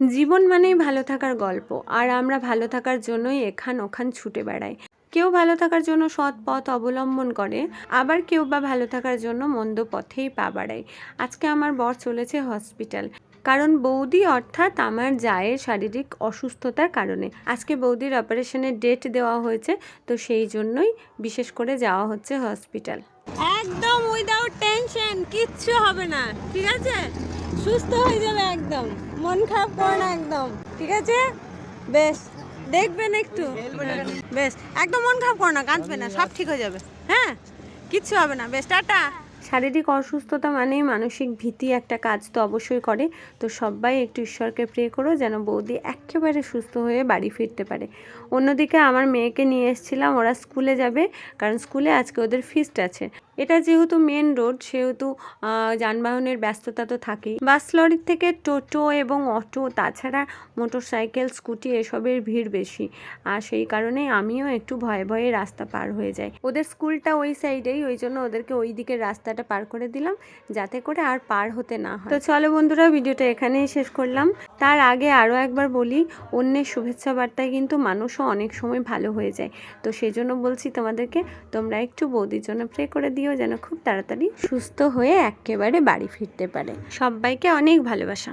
জীবন মানেই ভালো থাকার গল্প, আর আমরা ভালো থাকার জন্যই এখান ওখান ছুটে বেড়াই। কেউ ভালো থাকার জন্য সৎ পথ অবলম্বন করে, আবার কেউ বা ভালো থাকার জন্য মন্দ পথেই পা বাড়ায়। আজকে আমার বর চলেছে হসপিটাল, কারণ বৌদি অর্থাৎ আমার জায়ের শারীরিক অসুস্থতার কারণে। আজকে বৌদির অপারেশনের ডেট দেওয়া হয়েছে, তো সেই জন্যই বিশেষ করে যাওয়া হচ্ছে হসপিটাল। একদম উইদাউট টেনশন, কিচ্ছু হবে না, ঠিক আছে? সুস্থ হয়ে যাবে একদম, মন খারাপ করো না একদম, ঠিক আছে? বেশ, দেখবেন একটু, বেশ একদম মন খারাপ করো না, কাঁদবে না, সব ঠিক হয়ে যাবে। হ্যাঁ, কিচ্ছু হবে না, বেশ, টাটা। শারীরিক অসুস্থতা মানেই মানসিক ভীতি একটা কাজ তো অবশ্যই করে। তো সবাই একটু ঈশ্বরকে প্রে করো যেন বৌদি একেবারে সুস্থ হয়ে বাড়ি ফিরতে পারে। অন্যদিকে আমার মেয়েকে নিয়ে এসেছিলাম, ওরা স্কুলে যাবে, কারণ স্কুলে আজকে ওদের ফিস্ট আছে। এটা যেহেতু মেন রোড, সেহেতু যানবাহনের ব্যস্ততা তো থাকেই। বাস লরির থেকে টোটো এবং অটো, তাছাড়া মোটর সাইকেল, স্কুটি এসবের ভিড় বেশি। আর সেই কারণে আমিও একটু ভয়ে ভয়ে রাস্তা পার হয়ে যাই। ওদের স্কুলটা ওই সাইডেই, ওই জন্য ওদেরকে ওই দিকের রাস্তাটা পার করে দিলাম, যাতে করে আর পার হতে না হয়। তো চলো বন্ধুরা, ভিডিওটা এখানেই শেষ করলাম। তার আগে আরও একবার বলি, অন্যের শুভেচ্ছা বার্তায় কিন্তু মানুষও অনেক সময় ভালো হয়ে যায়। তো সেই জন্য বলছি তোমাদেরকে, তোমরা একটু বৌদির জন্য প্রে করে দিও যেন খুব তাড়াতাড়ি সুস্থ হয়ে একেবারে বাড়ি ফিরতে পারে। সবাইকে অনেক ভালোবাসা।